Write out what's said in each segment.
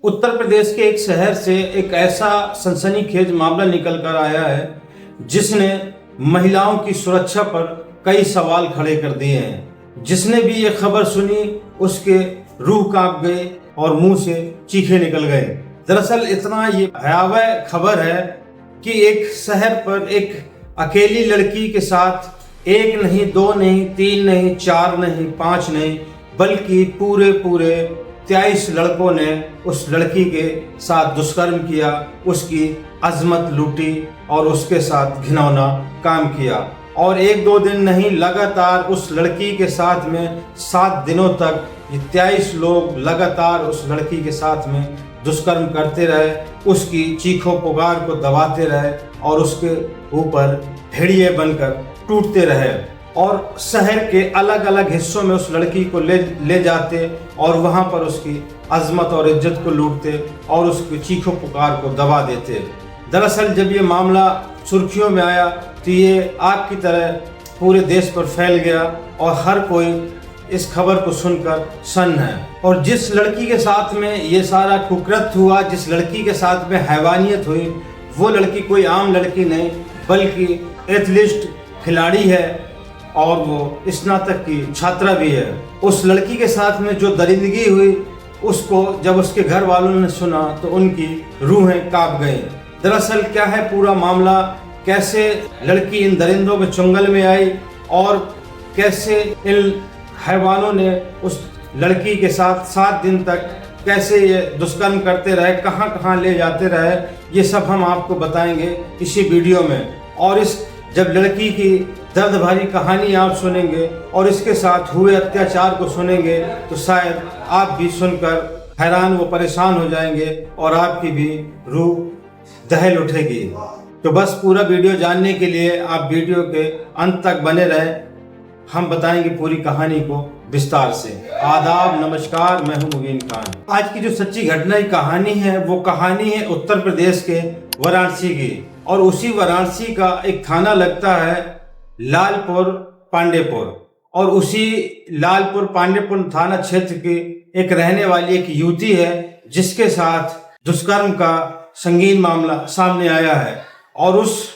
उत्तर प्रदेश के एक शहर से एक ऐसा सनसनीखेज मामला निकल कर आया है जिसने महिलाओं की सुरक्षा पर कई सवाल खड़े कर दिए हैं। जिसने भी ये खबर सुनी उसके रूह कांप गए और मुंह से चीखे निकल गए। दरअसल इतना ये भयावह खबर है कि एक शहर पर एक अकेली लड़की के साथ एक नहीं, दो नहीं, तीन नहीं, चार नहीं, पांच नहीं, बल्कि पूरे 23 लड़कों ने उस लड़की के साथ दुष्कर्म किया, उसकी अजमत लूटी और उसके साथ घिनौना काम किया। और एक दो दिन नहीं, लगातार उस लड़की के साथ में 7 दिनों तक ये 23 लोग लगातार उस लड़की के साथ में दुष्कर्म करते रहे, उसकी चीखों पुकार को दबाते रहे और उसके ऊपर भेड़िए बनकर टूटते रहे और शहर के अलग अलग हिस्सों में उस लड़की को ले जाते और वहां पर उसकी अजमत और इज्जत को लूटते और उसकी चीखों पुकार को दबा देते। दरअसल जब ये मामला सुर्खियों में आया तो ये आग की तरह पूरे देश पर फैल गया और हर कोई इस खबर को सुनकर सन्न है। और जिस लड़की के साथ में ये सारा कुकृत्य हुआ, जिस लड़की के साथ में हैवानियत हुई, वो लड़की कोई आम लड़की नहीं बल्कि एथलीट खिलाड़ी है और वो स्नातक की छात्रा भी है। उस लड़की के साथ में जो दरिंदगी हुई उसको जब उसके घर वालों ने सुना तो उनकी रूहें कांप गईं। दरअसल क्या है पूरा मामला, कैसे लड़की इन दरिंदों के चुंगल में आई और कैसे इन हैवानों ने उस लड़की के साथ 7 दिन तक कैसे ये दुष्कर्म करते रहे, कहां कहां ले जाते रहे, ये सब हम आपको बताएंगे इसी वीडियो में। और इस जब लड़की की दर्द भरी कहानी आप सुनेंगे और इसके साथ हुए अत्याचार को सुनेंगे तो शायद आप भी सुनकर हैरान व परेशान हो जाएंगे और आपकी भी रूह दहल उठेगी। तो बस पूरा वीडियो जानने के लिए आप वीडियो के अंत तक बने रहें, हम बताएंगे पूरी कहानी को विस्तार से। आदाब, नमस्कार, मैं हूं मुबीन खान। आज की जो सच्ची घटना की कहानी है वो कहानी है उत्तर प्रदेश के वाराणसी की और उसी वाराणसी का एक थाना लगता है लालपुर पांडेपुर और उसी लालपुर पांडेपुर थाना क्षेत्र की एक रहने वाली एक युवती है जिसके साथ दुष्कर्म का संगीन मामला सामने आया है। और उस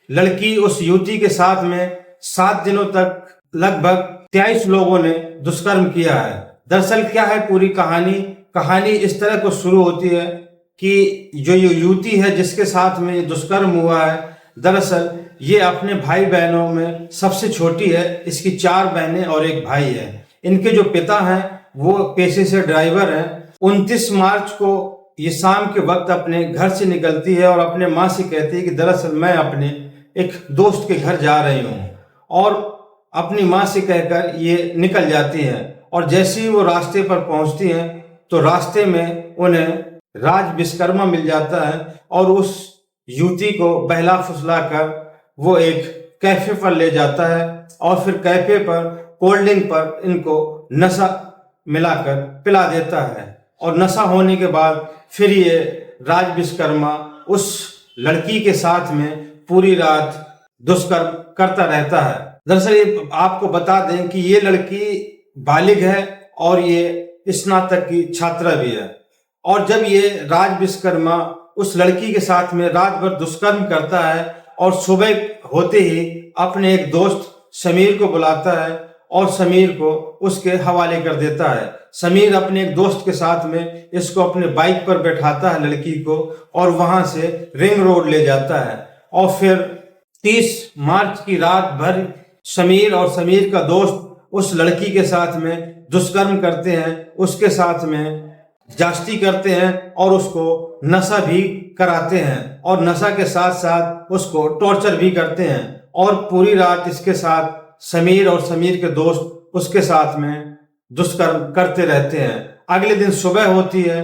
लड़की, उस युवती के साथ में 7 दिनों तक लगभग 23 लोगों ने दुष्कर्म किया है। दरअसल क्या है पूरी कहानी इस तरह को शुरू होती है कि जो ये युवती है जिसके साथ में दुष्कर्म हुआ है, दरअसल ये अपने भाई बहनों में सबसे छोटी है। इसकी 4 बहनें और एक भाई है। इनके जो पिता हैं वो पेशे से ड्राइवर हैं। 29 मार्च को ये शाम के वक्त अपने घर से निकलती है और अपने माँ से कहती है कि दरअसल मैं अपने एक दोस्त के घर जा रही हूँ, और अपनी माँ से कहकर ये निकल जाती हैं। और जैसे ही वो रास्ते पर पहुंचती हैं तो रास्ते में उन्हें राज विश्वकर्मा मिल जाता है और उस युवती को बहला फुसला कर वो एक कैफे पर ले जाता है और फिर कैफे पर कोल्ड ड्रिंक पर इनको नशा मिलाकर पिला देता है। और नशा होने के बाद फिर ये राज विश्वकर्मा उस लड़की के साथ में पूरी रात दुष्कर्म करता रहता है। दरअसल ये आपको बता दें कि ये लड़की बालिग है और ये स्नातक की छात्रा भी है। और जब ये राज विश्वकर्मा उस लड़की के साथ में रात भर दुष्कर्म करता है और सुबह होते ही अपने एक दोस्त समीर को बुलाता है और समीर को उसके हवाले कर देता है। समीर अपने एक दोस्त के साथ में इसको अपने बाइक पर बैठाता है लड़की को और वहां से रिंग रोड ले जाता है। और फिर 30 मार्च की रात भर समीर और समीर का दोस्त उस लड़की के साथ में दुष्कर्म करते हैं, उसके साथ में जास्ती करते हैं और उसको नशा भी कराते हैं और नशा के साथ साथ उसको टॉर्चर भी करते हैं। और पूरी रात इसके साथ समीर और समीर के दोस्त उसके साथ में दुष्कर्म करते रहते हैं। अगले दिन सुबह होती है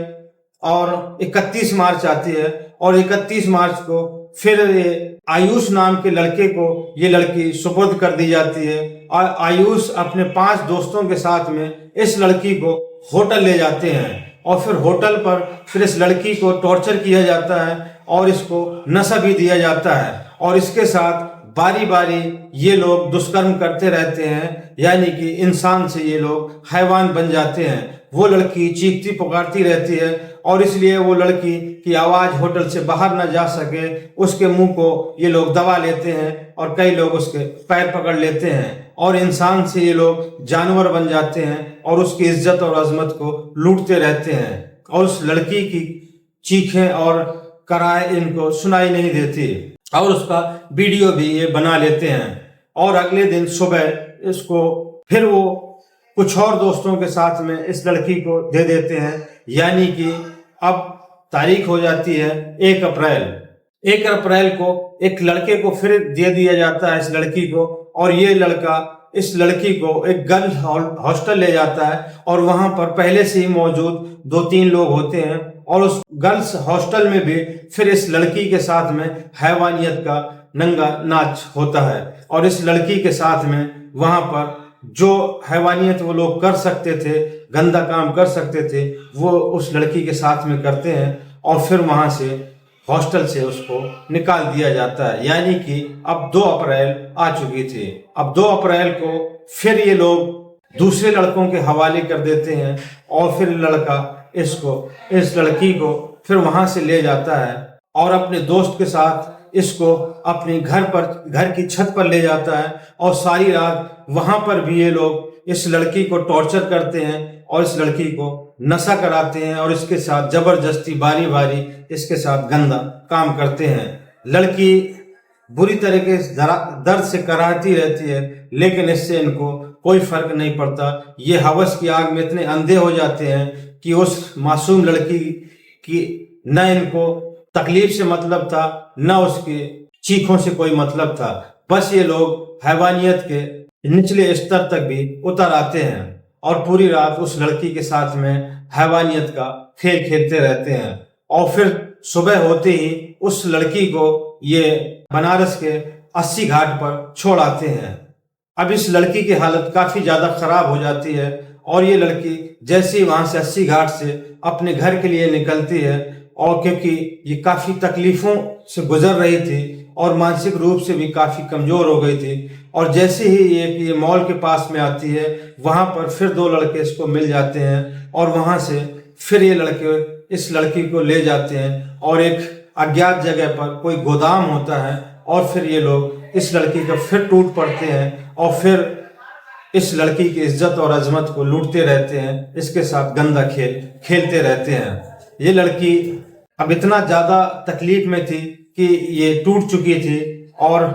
और 31 मार्च आती है और 31 मार्च को फिर ये आयुष नाम के लड़के को ये लड़की सुपुर्द कर दी जाती है और आयुष अपने 5 दोस्तों के साथ में इस लड़की को होटल ले जाते हैं और फिर होटल पर फिर इस लड़की को टॉर्चर किया जाता है और इसको नशा भी दिया जाता है और इसके साथ बारी बारी ये लोग दुष्कर्म करते रहते हैं, यानी कि इंसान से ये लोग हैवान बन जाते हैं। वो लड़की चीखती पुकारती रहती है और इसलिए वो लड़की की आवाज़ होटल से बाहर ना जा सके उसके मुंह को ये लोग दबा लेते हैं और कई लोग उसके पैर पकड़ लेते हैं और इंसान से ये लोग जानवर बन जाते हैं और उसकी इज्जत और अजमत को लूटते रहते हैं और उस लड़की की चीखें और कराए इनको सुनाई नहीं देती और उसका वीडियो भी ये बना लेते हैं और अगले दिन सुबह इसको फिर वो कुछ और दोस्तों के साथ में इस लड़की को दे देते हैं। यानी कि अब तारीख हो जाती है 1 अप्रैल को एक लड़के को फिर दे दिया जाता है इस लड़की को और ये लड़का इस लड़की को एक गर्ल हॉस्टल ले जाता है और वहां पर पहले से ही मौजूद 2-3 लोग होते हैं और उस गर्ल्स हॉस्टल में भी फिर इस लड़की के साथ में हैवानियत का नंगा नाच होता है और इस लड़की के साथ में वहां पर जो हैवानियत वो लोग कर सकते थे, गंदा काम कर सकते थे, वो उस लड़की के साथ में करते हैं और फिर वहां से हॉस्टल से उसको निकाल दिया जाता है। यानी कि अब 2 अप्रैल आ चुकी थी। अब 2 अप्रैल को फिर ये लोग दूसरे लड़कों के हवाले कर देते हैं और फिर लड़का इस लड़की को फिर वहां से ले जाता है और अपने दोस्त के साथ इसको अपने घर की छत पर ले जाता है और सारी रात वहां पर भी ये लोग इस लड़की को टॉर्चर करते हैं और इस लड़की को नशा कराते हैं और इसके साथ जबरदस्ती बारी बारी इसके साथ गंदा काम करते हैं। लड़की बुरी तरीके से दर्द से कराहती रहती है लेकिन इससे इनको कोई फर्क नहीं पड़ता। ये हवस की आग में इतने अंधे हो जाते हैं कि उस मासूम लड़की की न इनको तकलीफ से मतलब था न उसके चीखों से कोई मतलब था। बस ये लोग हैवानियत के निचले स्तर तक भी उतर आते हैं और पूरी रात उस लड़की के साथ में हैवानियत का खेल खेलते रहते हैं और फिर सुबह होते ही उस लड़की को ये बनारस के 80 घाट पर छोड़ आते हैं। अब इस लड़की की हालत काफी ज्यादा खराब हो जाती है और ये लड़की जैसे ही वहां से 80 घाट से अपने घर के लिए निकलती है और क्योंकि ये काफी तकलीफों से गुजर रही थी और मानसिक रूप से भी काफी कमजोर हो गई थी और जैसे ही ये मॉल के पास में आती है वहां पर फिर 2 लड़के इसको मिल जाते हैं और वहां से फिर ये लड़के इस लड़की को ले जाते हैं और एक अज्ञात जगह पर कोई गोदाम होता है और फिर ये लोग इस लड़की का फिर टूट पड़ते हैं और फिर इस लड़की की इज्जत और अजमत को लूटते रहते हैं, इसके साथ गंदा खेल खेलते रहते हैं। ये लड़की अब इतना ज्यादा तकलीफ में थी कि ये टूट चुकी थी और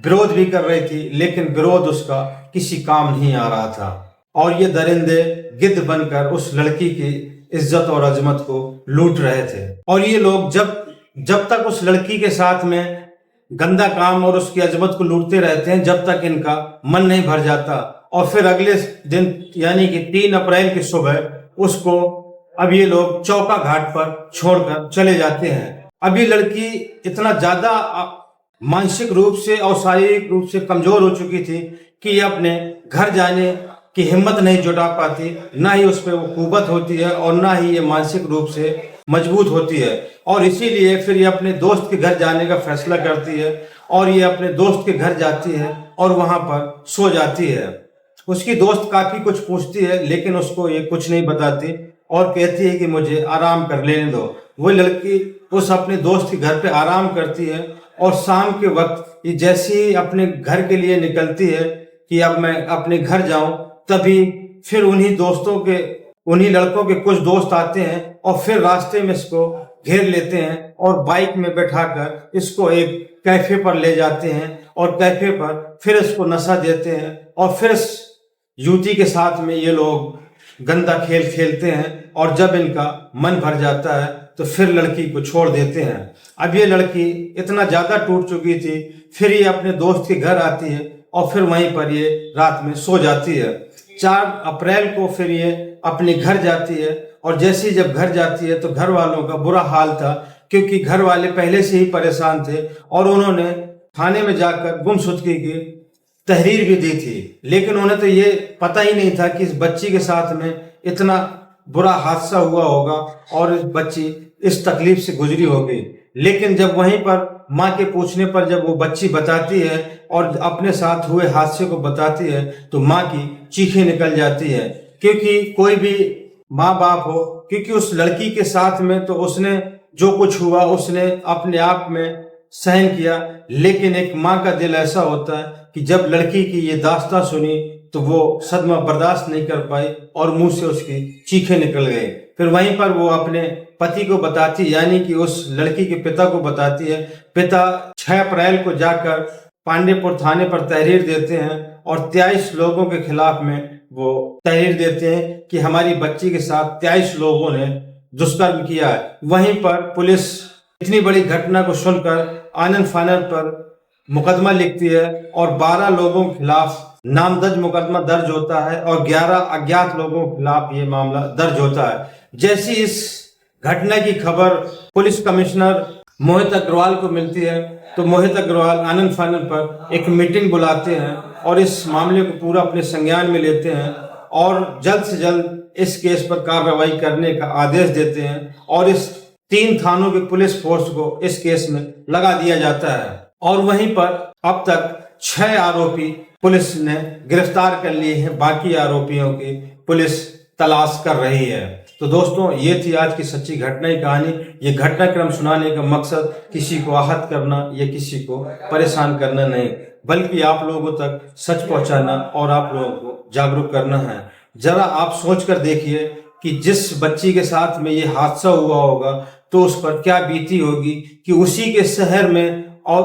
विरोध भी कर रही थी लेकिन विरोध उसका किसी काम नहीं आ रहा था और ये दरिंदे गिद्ध बनकर उस लड़की की इज्जत और अजमत को लूट रहे थे। और ये लोग जब तक उस लड़की के साथ में गंदा काम और उसकी अजमत को लूटते रहते हैं जब तक इनका मन नहीं भर जाता और फिर अगले दिन यानी कि 3 अप्रैल की सुबह उसको अब ये लोग चौका घाट पर छोड़कर चले जाते हैं। अब ये लड़की इतना ज्यादा मानसिक रूप से और शारीरिक रूप से कमजोर हो चुकी थी कि ये अपने घर जाने की हिम्मत नहीं जुटा पाती, ना ही उस पर वो कुव्वत होती है और ना ही ये मानसिक रूप से मजबूत होती है और इसीलिए फिर ये अपने दोस्त के घर जाने का फैसला करती है और ये अपने दोस्त के घर जाती है और वहां पर सो जाती है। उसकी दोस्त काफी कुछ पूछती है लेकिन उसको ये कुछ नहीं बताती और कहती है कि मुझे आराम कर लेने दो। वो लड़की उस अपने दोस्त के घर पे आराम करती है और शाम के वक्त ये जैसे ही अपने घर के लिए निकलती है कि अब मैं अपने घर जाऊं, तभी फिर उन्हीं लड़कों के कुछ दोस्त आते हैं और फिर रास्ते में इसको घेर लेते हैं और बाइक में बैठाकर इसको एक कैफे पर ले जाते हैं और कैफे पर फिर इसको नशा देते हैं और फिर इस युवती के साथ में ये लोग गंदा खेल खेलते हैं और जब इनका मन भर जाता है तो फिर लड़की को छोड़ देते हैं। अब ये लड़की इतना ज्यादा टूट चुकी थी, फिर ये अपने दोस्त के घर आती है और फिर वहीं पर ये रात में सो जाती है। 4 अप्रैल को फिर ये अपने घर जाती है और जैसे ही जब घर जाती है तो घर वालों का बुरा हाल था क्योंकि घर वाले पहले से ही परेशान थे और उन्होंने थाने में जाकर गुमशुदगी की तहरीर भी दी थी, लेकिन उन्हें तो ये पता ही नहीं था कि इस बच्ची के साथ में इतना बुरा हादसा हुआ होगा और इस बच्ची इस तकलीफ से गुजरी होगी। लेकिन जब वहीं पर माँ के पूछने पर जब वो बच्ची बताती है और अपने साथ हुए हादसे को बताती है तो माँ की चीखें निकल जाती है क्योंकि कोई भी माँ बाप हो, क्योंकि उस लड़की के साथ में तो उसने जो कुछ हुआ उसने अपने आप में सहन किया, लेकिन एक माँ का दिल ऐसा होता है कि जब लड़की की ये दास्तां सुनी तो वो सदमा बर्दाश्त नहीं कर पाई और मुंह से उसकी चीखें निकल गई। फिर वहीं पर वो अपने पति को बताती, यानी कि उस लड़की के पिता को बताती है। पिता 6 अप्रैल को जाकर पांडेपुर थाने पर तहरीर देते हैं और 23 लोगों के खिलाफ में वो तहरीर देते हैं कि हमारी बच्ची के साथ 23 लोगों ने दुष्कर्म किया है। वहीं पर पुलिस इतनी बड़ी घटना को सुनकर आनन फानन पर मुकदमा लिखती है और 12 लोगों के खिलाफ नामजद मुकदमा दर्ज होता है और 11 अज्ञात लोगों के खिलाफ ये मामला दर्ज होता है। जैसी इस घटना की खबर पुलिस कमिश्नर मोहित अग्रवाल को मिलती है तो मोहित अग्रवाल आनन फानन पर एक मीटिंग बुलाते हैं और इस मामले को पूरा अपने संज्ञान में लेते हैं और जल्द से जल्द इस केस पर कार्रवाई करने का आदेश देते हैं और इस 3 थानों की पुलिस फोर्स को इस केस में लगा दिया जाता है। और वहीं पर अब तक 6 आरोपी पुलिस ने गिरफ्तार कर लिए हैं, बाकी आरोपियों की पुलिस तलाश कर रही है। तो दोस्तों, ये थी आज की सच्ची घटना की कहानी। ये घटनाक्रम सुनाने का मकसद किसी को आहत करना या किसी को परेशान करना नहीं, बल्कि आप लोगों तक सच पहुंचाना और आप लोगों को जागरूक करना है। जरा आप सोच कर देखिए कि जिस बच्ची के साथ में ये हादसा हुआ होगा तो उस पर क्या बीती होगी कि उसी के शहर में और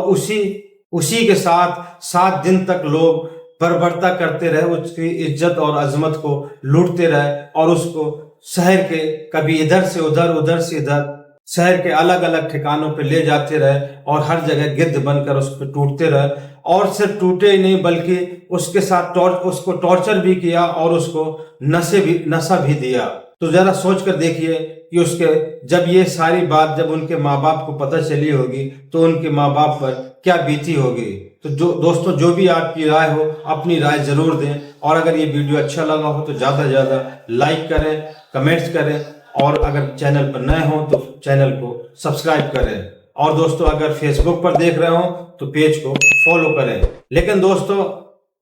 उसी के साथ 7 दिन तक लोग बर्बरता करते रहे, उसकी इज्जत और अजमत को लूटते रहे और उसको शहर के कभी इधर से उधर से इधर शहर के अलग अलग ठिकानों पे ले जाते रहे और हर जगह गिद्ध बनकर उस पर टूटते रहे। और सिर्फ टूटे ही नहीं बल्कि उसके साथ उसको टॉर्चर भी किया और उसको नशा भी दिया। तो जरा सोच कर देखिए कि उसके जब ये सारी बात जब उनके माँ बाप को पता चली होगी तो उनके माँ बाप पर क्या बीती होगी। तो दोस्तों, जो भी आपकी राय हो अपनी राय जरूर दें और अगर ये वीडियो अच्छा लगा हो तो ज़्यादा से ज़्यादा लाइक करें, कमेंट्स करें और अगर चैनल पर नए हो तो चैनल को सब्सक्राइब करें। और दोस्तों, अगर फेसबुक पर देख रहे हो तो पेज को फॉलो करें। लेकिन दोस्तों,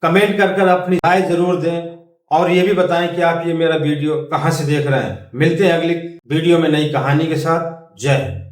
कमेंट कर अपनी राय जरूर दें और ये भी बताएं कि आप ये मेरा वीडियो कहाँ से देख रहे हैं। मिलते हैं अगली वीडियो में नई कहानी के साथ। जय हिंद।